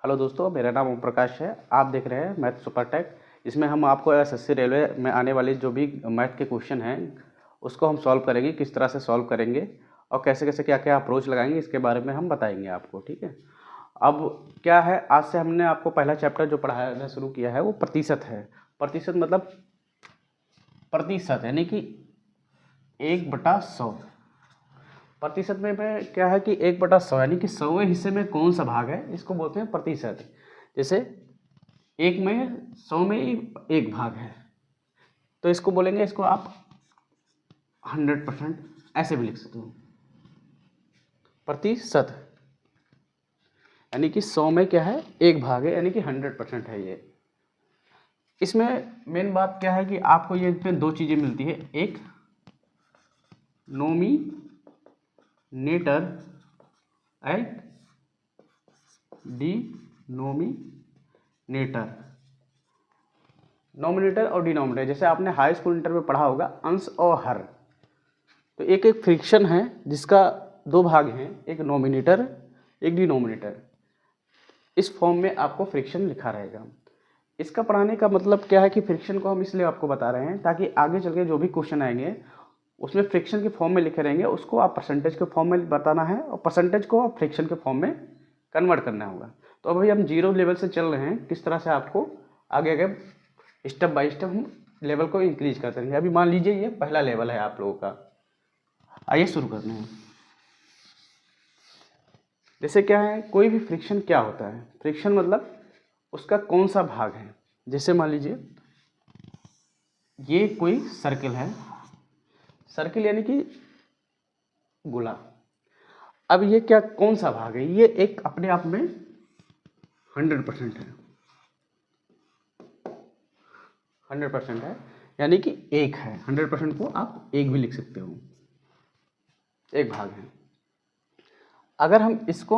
Hello दोस्तों, मेरा नाम ओम प्रकाश है। आप देख रहे हैं मैथ सुपर टेक। इसमें हम आपको एसएससी रेलवे में आने वाली जो भी मैथ के क्वेश्चन हैं उसको हम सॉल्व करेंगे, किस तरह से सॉल्व करेंगे और कैसे कैसे क्या क्या अप्रोच लगाएंगे इसके बारे में हम बताएंगे आपको। ठीक है। अब क्या है, आज से हमने आपको पहला चैप्टर जो पढ़ाना शुरू किया है वो प्रतिशत है। प्रतिशत मतलब प्रतिशत यानी कि 1/100। प्रतिशत में क्या है कि 1/100 यानी कि 100वें हिस्से में कौन सा भाग है, इसको बोलते हैं प्रतिशत। जैसे 100 में एक भाग है तो इसको बोलेंगे, इसको आप 100% ऐसे भी लिख सकते हो। प्रतिशत यानी कि 100 में क्या है, एक भाग है, यानी कि 100% है ये। इसमें मेन बात क्या है कि आपको ये इसमें दो चीज़ें मिलती है, एक नोमिनेटर एंड डिनोमिनेटर। नोमिनेटर और डिनोमिनेटर जैसे आपने हाई स्कूल इंटर में पढ़ा होगा, अंश और हर। तो एक एक फ्रैक्शन है जिसका दो भाग हैं, एक नोमिनेटर एक डिनोमिनेटर। इस फॉर्म में आपको फ्रैक्शन लिखा रहेगा। इसका पढ़ाने का मतलब क्या है कि फ्रैक्शन को हम इसलिए आपको बता रहे हैं ताकि आगे चल के जो भी क्वेश्चन आएंगे उसमें फ्रैक्शन के फॉर्म में लिखे रहेंगे, उसको आप परसेंटेज के फॉर्म में बताना है और परसेंटेज को आप फ्रैक्शन के फॉर्म में कन्वर्ट करना होगा। तो अभी हम जीरो लेवल से चल रहे हैं, किस तरह से आपको आगे आगे स्टेप बाय स्टेप हम लेवल को इंक्रीज करते रहेंगे। अभी मान लीजिए ये पहला लेवल है आप लोगों का। आइए शुरू करते हैं। जैसे क्या है, कोई भी फ्रिक्शन क्या होता है, फ्रिक्शन मतलब उसका कौन सा भाग है। जैसे मान लीजिए ये कोई सर्किल है, सर्किल यानी कि गोला। अब ये क्या कौन सा भाग है, ये एक अपने आप में 100% है, 100% है यानी कि एक है। 100% को आप एक भी लिख सकते हो, एक भाग है। अगर हम इसको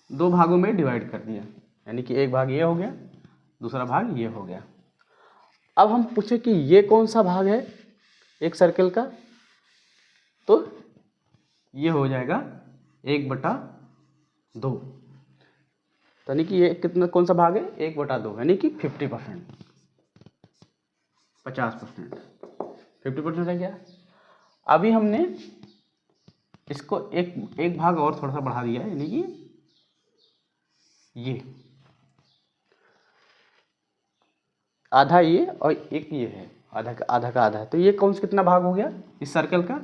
दो भागों में डिवाइड कर दिया यानी कि एक भाग ये हो गया, दूसरा भाग ये हो गया। अब हम पूछे कि ये कौन सा भाग है एक सर्कल का, तो ये हो जाएगा 1/2। यानी कि ये कितना कौन सा भाग है, 1/2 यानी कि 50%, 50%, 50% है क्या। अभी हमने इसको एक भाग और थोड़ा सा बढ़ा दिया यानी कि ये आधा ये और एक ये है, आधा का आधा है। तो ये कौन सा कितना भाग हो गया इस सर्कल का,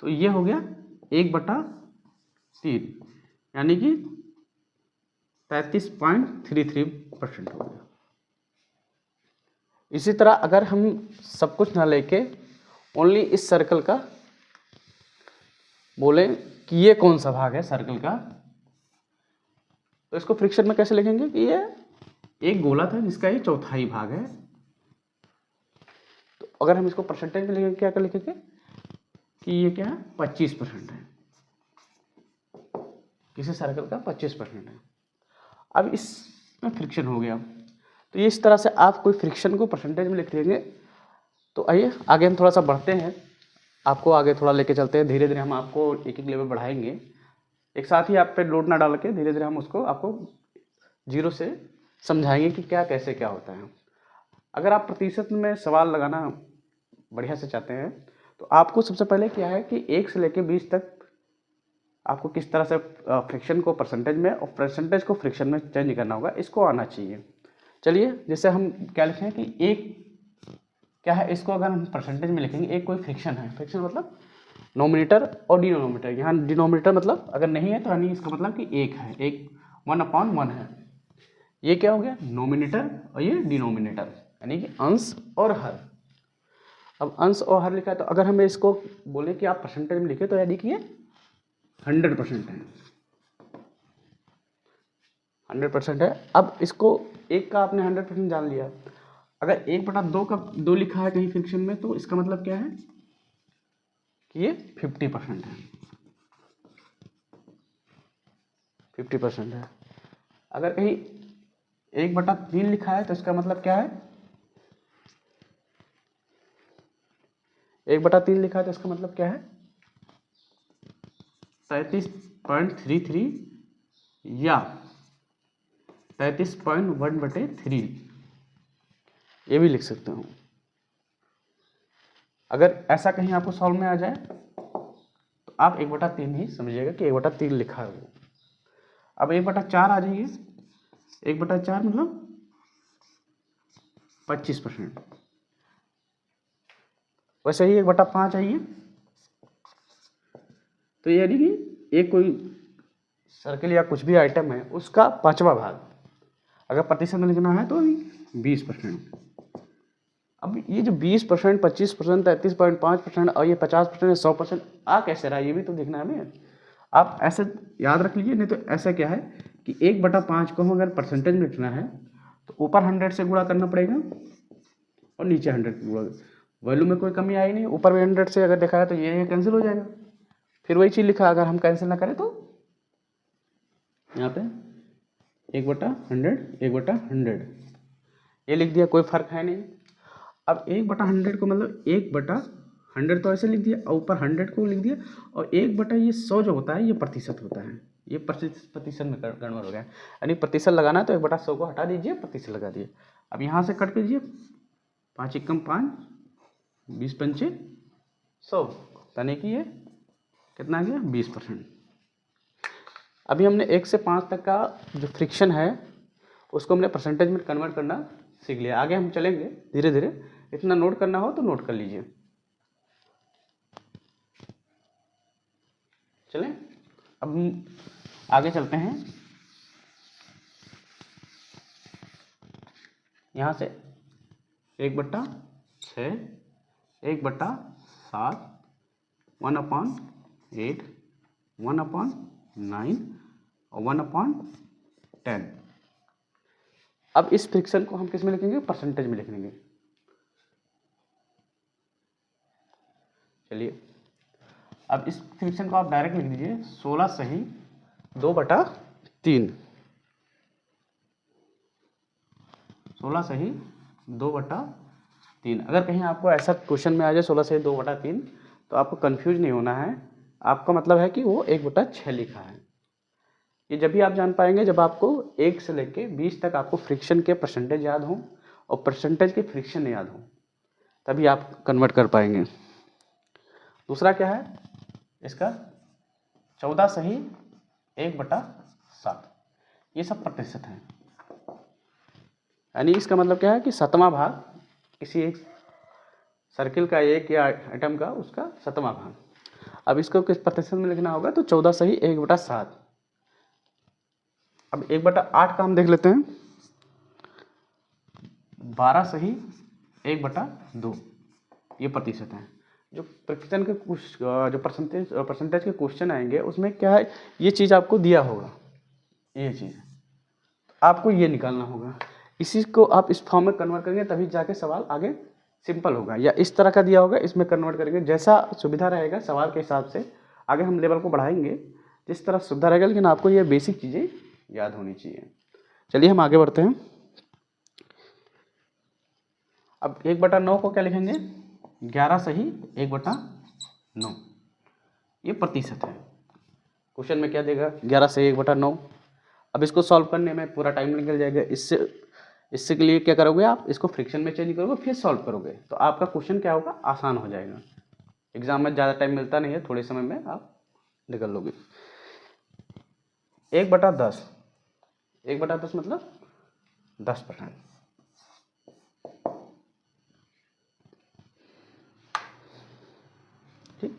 तो ये हो गया 1/3 यानी कि 33.33% हो गया। इसी तरह अगर हम सब कुछ ना लेके ओनली इस सर्कल का बोले कि ये कौन सा भाग है सर्कल का, तो इसको फ्रिक्शन में कैसे लिखेंगे कि ये एक गोला था जिसका ये चौथाई भाग है। तो अगर हम इसको परसेंटेज में लिखेंगे, क्या लिखेंगे कि ये क्या है, 25% है, किसी सर्कल का 25% है। अब इसमें फ्रिक्शन हो गया, तो ये इस तरह से आप कोई फ्रिक्शन को परसेंटेज में लिख देंगे। तो आइए आगे हम थोड़ा सा बढ़ते हैं, आपको आगे थोड़ा लेके चलते हैं। धीरे धीरे हम आपको एक एक लेवल बढ़ाएंगे, एक साथ ही आप पे लोड ना डाल के धीरे धीरे हम उसको आपको जीरो से समझाएंगे कि क्या कैसे क्या होता है। अगर आप प्रतिशत में सवाल लगाना बढ़िया से चाहते हैं तो आपको सबसे पहले क्या है कि 1 से लेकर 20 तक आपको किस तरह से फ्रिक्शन को परसेंटेज में और परसेंटेज को फ्रिक्शन में चेंज करना होगा, इसको आना चाहिए। चलिए जैसे हम क्या लिखें कि एक क्या है, इसको अगर हम परसेंटेज में लिखेंगे, एक कोई फ्रिक्शन है, फ्रिक्शन मतलब नोमिनेटर और डिनोमिनेटर। यहाँ डिनोमिनेटर मतलब अगर नहीं है तो यानी इसका मतलब कि एक है, एक 1/1 है। ये क्या हो गया, नोमिनेटर और ये डिनोमिनेटर यानी कि अंश और हर। अब अंश और हर लिखा है तो अगर हमें इसको बोले कि आप परसेंटेज में लिखे तो यानी कि ये 100% है, 100% है। अब इसको एक का आपने 100% जान लिया। अगर 1/2 का 2 लिखा है कहीं फ्रिक्शन में तो इसका मतलब क्या है कि ये 50% है, 50% है। अगर कहीं 1/3 लिखा है तो इसका मतलब क्या है, 1/3 लिखा है तो इसका मतलब क्या है 33.33 या 33.1/3 ये भी लिख सकते हो। अगर ऐसा कहीं आपको सॉल्व में आ जाए तो आप 1/3 ही समझिएगा कि 1/3 लिखा है वो। अब 1/4 आ जाइए, 1/4 मतलब 25%। वैसे ही 1/5 आइए, तो यानी कि एक कोई सर्किल या कुछ भी आइटम है उसका 5वां भाग अगर प्रतिशत में लिखना है तो 20%। अब ये जो 20%, 25%, 33.5% और ये 50%, 100% आ कैसे रहा है ये भी तो देखना है हमें। आप ऐसे याद रख लीजिए, नहीं तो ऐसा क्या है कि 1/5 को हम अगर परसेंटेज में लिखना है तो ऊपर 100 से गुणा करना पड़ेगा और नीचे 100 से गुणा। वैल्यू में कोई कमी आई नहीं, ऊपर भी 100 से अगर देखा है तो ये कैंसिल हो जाएगा। फिर वही चीज़ लिखा, अगर हम कैंसिल ना करें तो यहाँ पे 1/100, 1/100 ये लिख दिया, कोई फर्क है नहीं। अब 1/100 को मतलब 1/100 तो ऐसे लिख दिया और ऊपर 100 को लिख दिया, और 1/100 जो होता है ये प्रतिशत होता है, ये प्रतिशत में कन्वर्ट हो गया। यानी प्रतिशत लगाना है तो 1/100 को हटा दीजिए, प्रतिशत लगा दिए। अब यहाँ से कट कीजिए, 5 एकम 5, 20 पंचे 100, यानी कि ये कितना आ गया 20%। अभी हमने 1 से 5 तक का जो फ्रिक्शन है उसको हमने परसेंटेज में कन्वर्ट करना सीख लिया। आगे हम चलेंगे धीरे धीरे, इतना नोट करना हो तो नोट कर लीजिए। चलें, अब हम आगे चलते हैं। यहाँ से 1/6, 1/7, 1/8, 1/9 और 1/10। अब इस फ्रिक्शन को हम किस में लिखेंगे, परसेंटेज में लिखेंगे। चलिए, अब इस फ्रिक्शन को आप डायरेक्ट लिख दीजिए 16 सही 2/3, 16 सही 2/3। अगर कहीं आपको ऐसा क्वेश्चन में आ जाए 16 सही 2/3 तो आपको कंफ्यूज नहीं होना है, आपका मतलब है कि वो 1/6 लिखा है। ये जब भी आप जान पाएंगे जब आपको 1 से लेके 20 तक आपको फ्रिक्शन के परसेंटेज याद हो और परसेंटेज के फ्रिक्शन याद हो, तभी आप कन्वर्ट कर पाएंगे। दूसरा क्या है इसका, 14 सही 1/7, ये सब प्रतिशत है। यानी इसका मतलब क्या है कि 7वां भाग किसी एक सर्किल का, एक या आइटम का, उसका 7वां भाग। अब इसको किस प्रतिशत में लिखना होगा, तो 14 सही 1/7। अब 1/8 का हम देख लेते हैं, 12 सही 1/2, ये प्रतिशत है। जो फ्रिक्शन के कुछ जो परसेंटेज के क्वेश्चन आएंगे उसमें क्या है, ये चीज़ आपको दिया होगा, ये चीज़ आपको ये निकालना होगा। इसी को आप इस फॉर्म में कन्वर्ट करेंगे तभी जाके सवाल आगे सिंपल होगा, या इस तरह का दिया होगा इसमें कन्वर्ट करेंगे, जैसा सुविधा रहेगा सवाल के हिसाब से आगे हम लेवल को बढ़ाएंगे जिस तरह सुविधा रहेगा, लेकिन आपको ये बेसिक चीज़ें याद होनी चाहिए। चलिए हम आगे बढ़ते हैं। अब 1/9 को क्या लिखेंगे, 11 सही 1/9, ये प्रतिशत है। क्वेश्चन में क्या देगा, 11 से 1/9। अब इसको सॉल्व करने में पूरा टाइम निकल जाएगा। इससे के लिए क्या करोगे, आप इसको फ्रिक्शन में चेंज करोगे फिर सॉल्व करोगे तो आपका क्वेश्चन क्या होगा, आसान हो जाएगा। एग्जाम में ज़्यादा टाइम मिलता नहीं है, थोड़े समय में आप निकल लोगे। 1/10, 1/10 मतलब 10%। ठीक,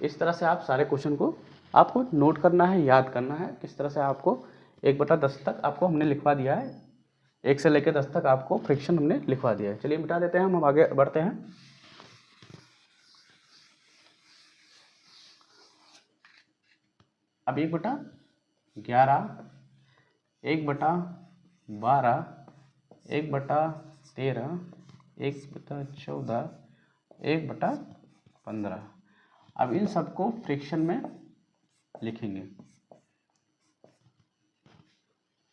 इस तरह से आप सारे क्वेश्चन को आपको नोट करना है, याद करना है किस तरह से आपको 1/10 तक आपको हमने लिखवा दिया है, 1 से लेकर 10 तक आपको फ्रिक्शन हमने लिखवा दिया है। चलिए मिटा देते हैं, हम आगे बढ़ते हैं। अब 1/11, 1/12, 1/13, 1/14, 1/15। अब इन सबको फ्रिक्शन में लिखेंगे।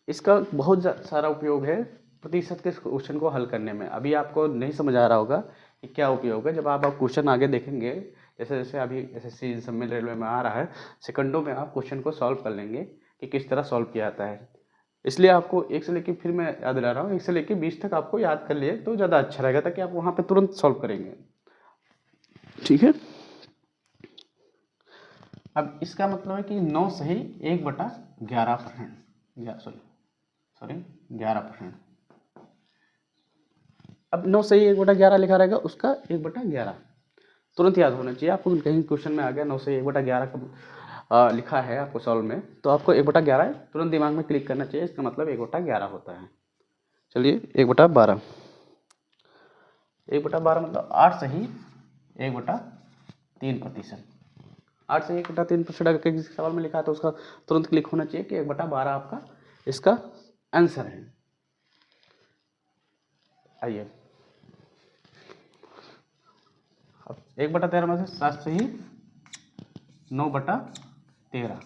इसका बहुत सारा उपयोग है प्रतिशत के क्वेश्चन को हल करने में। अभी आपको नहीं समझ आ रहा होगा कि क्या उपयोग है, जब आप क्वेश्चन आगे देखेंगे, जैसे जैसे अभी एसएससी इन सब में, रेलवे में आ रहा है, सेकंडों में आप क्वेश्चन को सॉल्व कर लेंगे कि किस तरह सॉल्व किया जाता है। इसलिए आपको 1 से लेके, फिर मैं याद दिला रहा हूँ, 1 से लेके 20 तक आपको याद कर लिए तो ज़्यादा अच्छा रहेगा, ताकि आप वहाँ पे तुरंत सॉल्व करेंगे। ठीक है, अब इसका मतलब है कि 9 सही 1/11%, सॉरी 11%। अब 9 सही 1/11 लिखा रहेगा, उसका 1/11 तुरंत याद होना चाहिए आपको। कहीं क्वेश्चन में आ गया 9 से 1/11 का लिखा है आपको सॉल्व में, तो आपको 1/11 तुरंत दिमाग में क्लिक करना चाहिए, इसका मतलब 1/11 होता है। चलिए 1/12, 1/12 मतलब 8 सही 1/3%। 8 से 1/3% अगर किसी सवाल में लिखा है तो उसका तुरंत क्लिक होना चाहिए कि 1/12 आपका इसका आंसर है। आइए, अब 1/13 में से 7 सही 9/13,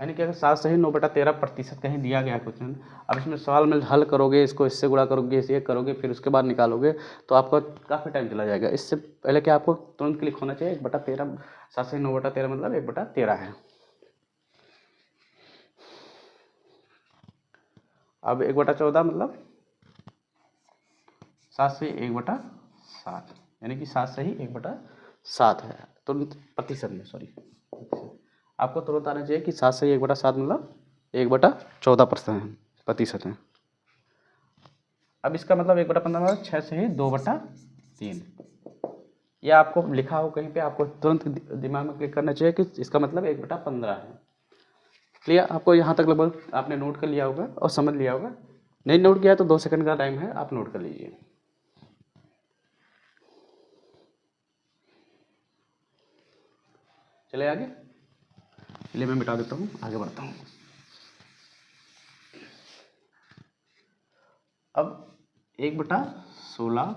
यानी कि अगर 7 सही 9/13% कहीं दिया गया क्वेश्चन, अब इसमें सवाल में हल करोगे, इसको इससे गुणा करोगे, इसे करोगे, फिर उसके बाद निकालोगे, तो आपका काफ़ी टाइम चला जाएगा। इससे पहले कि आपको तुरंत क्लिक होना चाहिए 1/13, 7 सही 9/13 मतलब 1/13 है। अब 1/14 मतलब 7 सही 1/7, यानी कि 7 सही 1/7 है तुरंत प्रतिशत में, सॉरी आपको तुरंत आना चाहिए कि 7 सही 1/7 मतलब 1/14% है। अब इसका मतलब 1/15 मतलब 6 सही 2/3, या आपको लिखा हो कहीं पे, आपको तुरंत दिमाग में क्लिक करना चाहिए कि इसका मतलब 1/15 है। क्लियर, आपको यहाँ तक लगभग आपने नोट कर लिया होगा और समझ लिया होगा। नहीं नोट किया तो 2 सेकंड का टाइम है, आप नोट कर लीजिए। चले आगे, चलिए मैं मिटा देता हूँ, आगे बढ़ता हूँ। अब 1/16,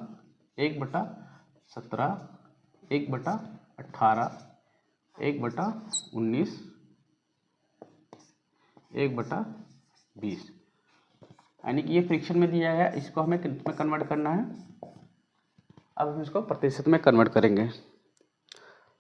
1/17, 1/18, 1/19, 1/20, यानी कि ये फ्रैक्शन में दिया है, इसको हमें कितने में कन्वर्ट करना है। अब हम इसको प्रतिशत में कन्वर्ट करेंगे।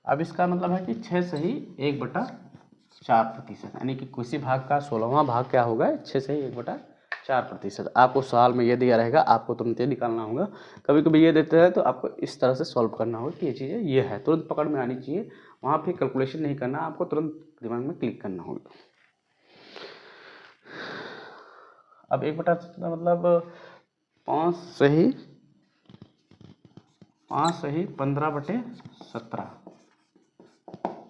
अब इसका मतलब है कि 6 सही 1/4%, यानी कि किसी भाग का 16वां भाग क्या होगा, 6 सही 1/4%। आपको सवाल में ये दिया रहेगा, आपको तुरंत ये निकालना होगा। कभी कभी ये देते हैं तो आपको इस तरह से सॉल्व करना होगा कि ये चीज़ें ये है, तुरंत पकड़ में आनी चाहिए, वहाँ फिर कैलकुलेशन नहीं करना, आपको तुरंत दिमाग में क्लिक करना होगा। अब 1/17 मतलब 5 सही 15/17,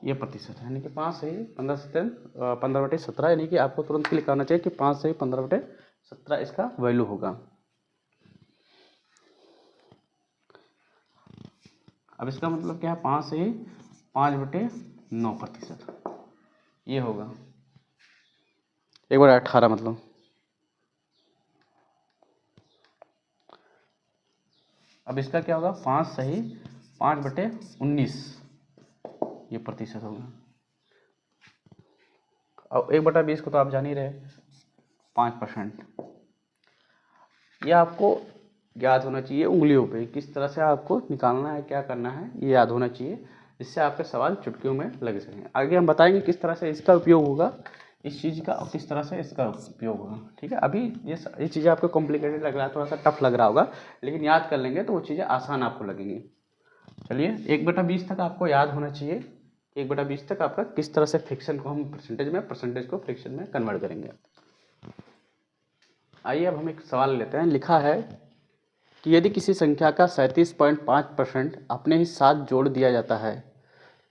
ये प्रतिशत है, यानी कि 5 सही 15/17, यानी कि आपको तुरंत क्लिक करना चाहिए कि 5 सही 15/17 इसका वैल्यू होगा। अब इसका मतलब क्या है, 5 सही 5/9%, ये होगा 1/18 मतलब। अब इसका क्या होगा, 5 सही 5/19, ये प्रतिशत होगा। अब 1/20 को तो आप जान ही रहे, 5%। यह आपको याद होना चाहिए उंगलियों पे, किस तरह से आपको निकालना है, क्या करना है, ये याद होना चाहिए, इससे आपके सवाल चुटकियों में लग सकें। आगे हम बताएंगे किस तरह से इसका उपयोग होगा, इस चीज़ का, और किस तरह से इसका उपयोग होगा। ठीक है, अभी ये चीज़ें आपको कॉम्प्लिकेटेड लग रहा है, थोड़ा सा टफ लग रहा होगा, लेकिन याद कर लेंगे तो वो चीज़ें आसान आपको लगेंगी। चलिए 1/20 तक आपको याद होना चाहिए, 1/20 तक आपका किस तरह से फ्रैक्शन को हम परसेंटेज को फ्रैक्शन में कन्वर्ट करेंगे। आइए अब हम एक सवाल लेते हैं। लिखा है कि यदि किसी संख्या का 37.5% अपने ही साथ जोड़ दिया जाता है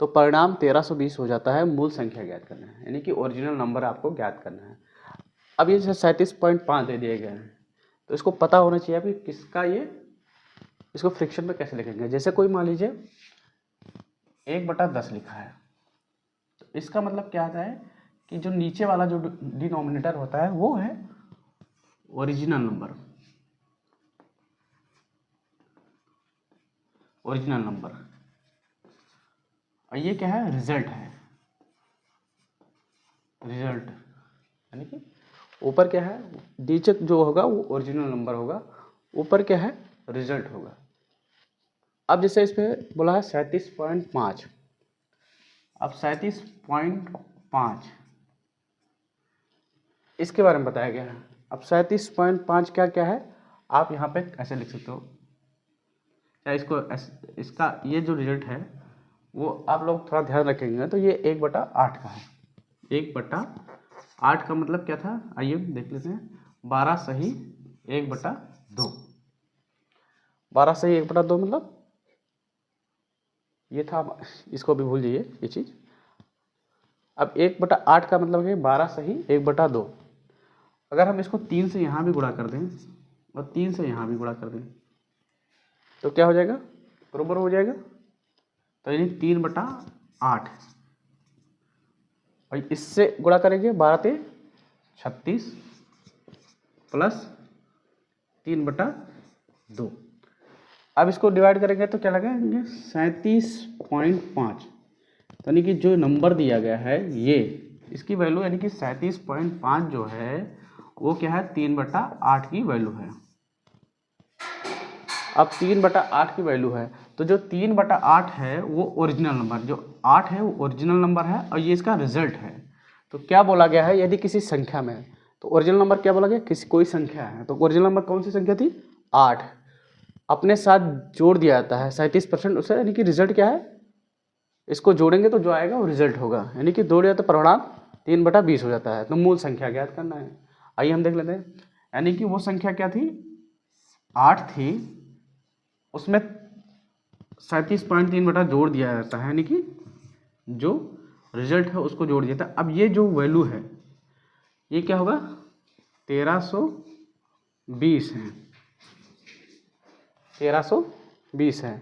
तो परिणाम 1320 हो जाता है। मूल संख्या ज्ञात करना है, यानी कि ओरिजिनल नंबर आपको ज्ञात करना है। अब ये 37.5 दे दिए गए हैं, तो इसको पता होना चाहिए अभी किसका ये, इसको फ्रैक्शन में कैसे लिखेंगे। जैसे कोई मान लीजिए 1/10 लिखा है, तो इसका मतलब क्या आता है कि जो नीचे वाला जो डिनोमिनेटर होता है वो है ओरिजिनल नंबर, और ये क्या है, रिजल्ट है, रिजल्ट, यानी कि ऊपर क्या है, नीचे जो होगा वो ओरिजिनल नंबर होगा, ऊपर क्या है, रिजल्ट होगा। अब जैसे इस पर बोला है 37.5, अब 37.5 इसके बारे में बताया गया है। अब 37.5 क्या क्या है आप यहाँ पे ऐसे लिख सकते हो, चाहे इसका ये जो रिजल्ट है वो आप लोग थोड़ा ध्यान रखेंगे तो ये 1/8 का है। 1/8 का मतलब क्या था, आइए देख लेते हैं। 12 सही 1/2। 12 सही 1/2 मतलब ये था, इसको भी भूल जाइए ये चीज़। अब 1/8 का मतलब है 12 सही 1/2। अगर हम इसको 3 से यहाँ भी गुणा कर दें और 3 से यहाँ भी गुणा कर दें तो क्या हो जाएगा, बरोबर हो जाएगा। तो यानी 3/8 और इससे गुणा करेंगे 12 36 प्लस 3/2। अब इसको डिवाइड करेंगे तो क्या लगेगा 37.5। तो यानी कि जो नंबर दिया गया है ये इसकी वैल्यू यानी कि 37.5 जो है वो क्या है 3/8 की वैल्यू है। अब 3/8 की वैल्यू है तो जो 3/8 है वो ओरिजिनल नंबर, जो 8 है वो ओरिजिनल नंबर है और ये इसका रिजल्ट है। तो क्या बोला गया है, यदि किसी संख्या में तो ओरिजिनल नंबर क्या बोला गया, किसी कोई संख्या है तो ओरिजिनल नंबर कौन सी संख्या थी 8, अपने साथ जोड़ दिया जाता है 37% उससे, यानी कि रिजल्ट क्या है, इसको जोड़ेंगे तो जो आएगा वो रिजल्ट होगा, यानी कि जोड़ दिया तो परिणाम 3/20 हो जाता है। तो मूल संख्या ज्ञात करना है। आइए हम देख लेते हैं, यानी कि वो संख्या क्या थी 8 थी, उसमें 37.3 जोड़ दिया जाता है, यानी कि जो रिजल्ट है उसको जोड़ दिया था। अब ये जो वैल्यू है ये क्या होगा 1320 है, 1320 है।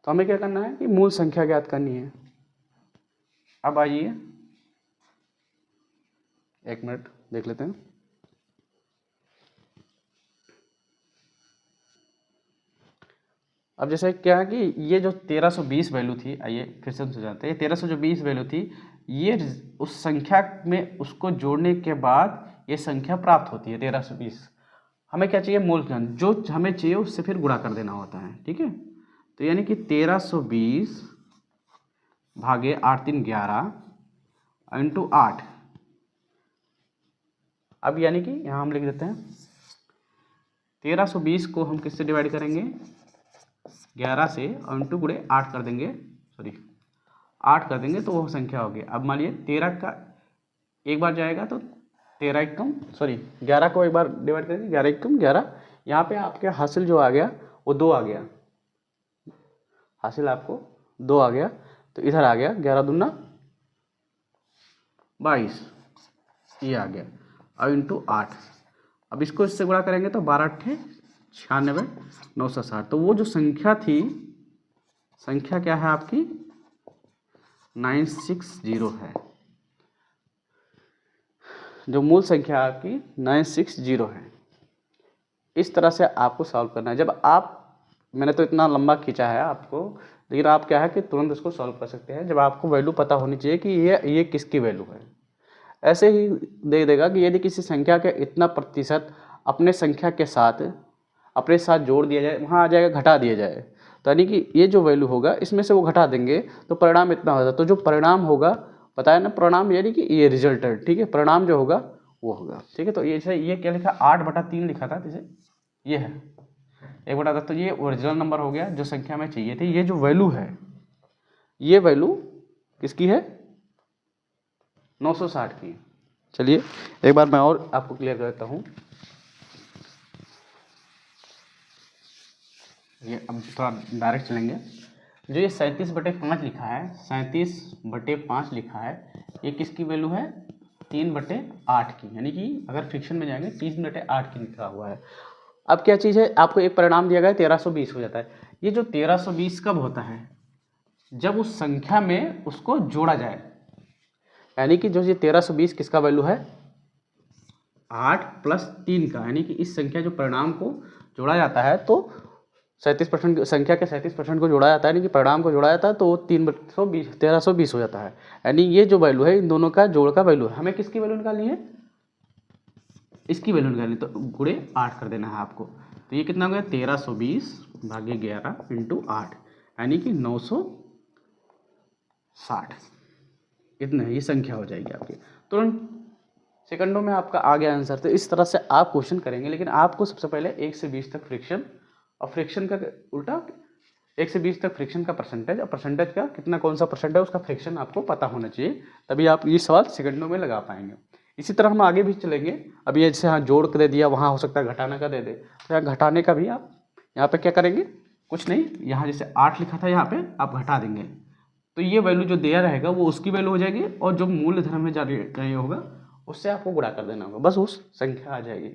तो हमें क्या करना है कि मूल संख्या ज्ञात करनी है। अब आइए 1 मिनट देख लेते हैं। अब जैसे क्या है कि ये जो 1320 वैल्यू थी, आइए फिर से हमसे जानते हैं, 1320 वैल्यू थी, ये उस संख्या में उसको जोड़ने के बाद ये संख्या प्राप्त होती है 1320। हमें क्या चाहिए, मूलधन, जो हमें चाहिए उससे फिर गुणा कर देना होता है, ठीक है। तो यानी कि 1320 भागे 8 3 11 इंटू 8। अब यानी कि यहाँ हम लिख देते हैं 1320 को हम किससे डिवाइड करेंगे 11 से और इंटू गुणे 8 कर देंगे, 8 कर देंगे तो वो संख्या होगी। अब मान लीजिए 13 का एक बार जाएगा तो 11 को एक बार डिवाइड करेंगे 11 एकम 11। यहाँ पे आपके हासिल जो आ गया वो 2 आ गया, हासिल आपको 2 आ गया, तो इधर आ गया 11 दूना 22 ये आ गया और इंटू 8। अब इसको इससे गुणा करेंगे तो 12 8 96 960। तो वो जो संख्या थी, संख्या क्या है आपकी 960 है, जो मूल संख्या आपकी 960 है। इस तरह से आपको सॉल्व करना है। जब आप, मैंने तो इतना लंबा खींचा है आपको, लेकिन आप क्या है कि तुरंत इसको सॉल्व कर सकते हैं जब आपको वैल्यू पता होनी चाहिए कि ये किसकी वैल्यू है। ऐसे ही दे देगा कि यदि किसी संख्या के इतना प्रतिशत अपने संख्या के साथ अपने साथ जोड़ दिया जाए, वहाँ आ जाएगा घटा दिया जाए, तो यानी कि ये जो वैल्यू होगा इसमें से वो घटा देंगे तो परिणाम इतना होगा। तो जो परिणाम होगा बताया ना, परिणाम यानी कि ये रिजल्ट है, ठीक है, परिणाम जो होगा वो होगा, ठीक है। तो ये क्या लिखा 8/3 लिखा था, जैसे ये है 1/10। तो ये ओरिजिनल नंबर हो गया जो संख्या में चाहिए थी। ये जो वैल्यू है ये वैल्यू किसकी है 960 की। चलिए एक बार मैं और आपको क्लियर कर देता हूँ। ये अब थोड़ा डायरेक्ट चलेंगे। जो ये 37/5 लिखा है, 37/5 लिखा है, ये किसकी वैल्यू है 3/8 की, यानी कि अगर फ्रिक्शन में जाएंगे 3/8 की लिखा हुआ है। अब क्या चीज़ है, आपको एक परिणाम दिया गया है 1320 हो जाता है। ये जो 1320 कब होता है, जब उस संख्या में उसको जोड़ा जाए, यानी कि जो ये 1320 किसका वैल्यू है 8 + 3 का, यानी कि इस संख्या जो परिणाम को जोड़ा जाता है तो 37% संख्या के 37% को जोड़ा जाता है, यानी कि परिणाम को जोड़ा जाता है, तो वो 1320 हो जाता है। यानी ये जो वैल्यू है इन दोनों का जोड़ का वैल्यू है। हमें किसकी वैल्यू निकालनी है, इसकी वैल्यू निकालनी, तो गुणे 8 कर देना है आपको। तो ये कितना हो गया 1320 भागे 11 इंटू 8, यानी कि 960, इतना ये संख्या हो जाएगी आपकी। तुरंत सेकंडों में आपका आ गया आंसर। तो इस तरह से आप क्वेश्चन करेंगे, लेकिन आपको सबसे पहले 1 से 20 तक फ्रिक्शन, और फ्रिक्शन का उल्टा 1 से 20 तक फ्रिक्शन का परसेंटेज, और परसेंटेज का कितना कौन सा परसेंट है उसका फ्रिक्शन आपको पता होना चाहिए, तभी आप ये सवाल सेकंडों में लगा पाएंगे। इसी तरह हम आगे भी चलेंगे। अभी जैसे यहाँ जोड़ कर दे दिया, वहाँ हो सकता है घटाने का दे दे, तो यहाँ घटाने का भी आप यहाँ पे क्या करेंगे, कुछ नहीं, यहाँ जैसे 8 लिखा था यहाँ पे आप घटा देंगे, तो ये वैल्यू जो दिया रहेगा वो उसकी वैल्यू हो जाएगी, और जो मूलधन में चाहिए होगा उससे आपको गुणा कर देना होगा, बस उस संख्या आ जाएगी।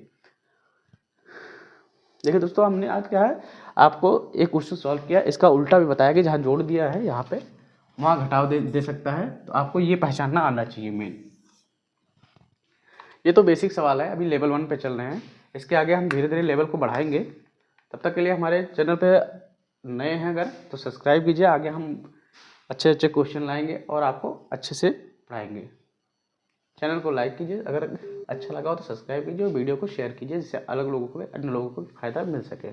देखिए दोस्तों, हमने आज क्या है आपको एक क्वेश्चन सॉल्व किया, इसका उल्टा भी बताया कि जहाँ जोड़ दिया है यहाँ पे वहाँ घटाव दे सकता है, तो आपको ये पहचानना आना चाहिए मेन। ये तो बेसिक सवाल है, अभी लेवल 1 पे चल रहे हैं, इसके आगे हम धीरे धीरे लेवल को बढ़ाएंगे। तब तक के लिए हमारे चैनल पे नए हैं अगर, तो सब्सक्राइब कीजिए, आगे हम अच्छे अच्छे क्वेश्चन लाएंगे और आपको अच्छे से पढ़ाएंगे। चैनल को लाइक कीजिए, अगर अच्छा लगा हो तो सब्सक्राइब कीजिए, और वीडियो को शेयर कीजिए, जिससे अलग लोगों को, अन्य लोगों को फ़ायदा मिल सके।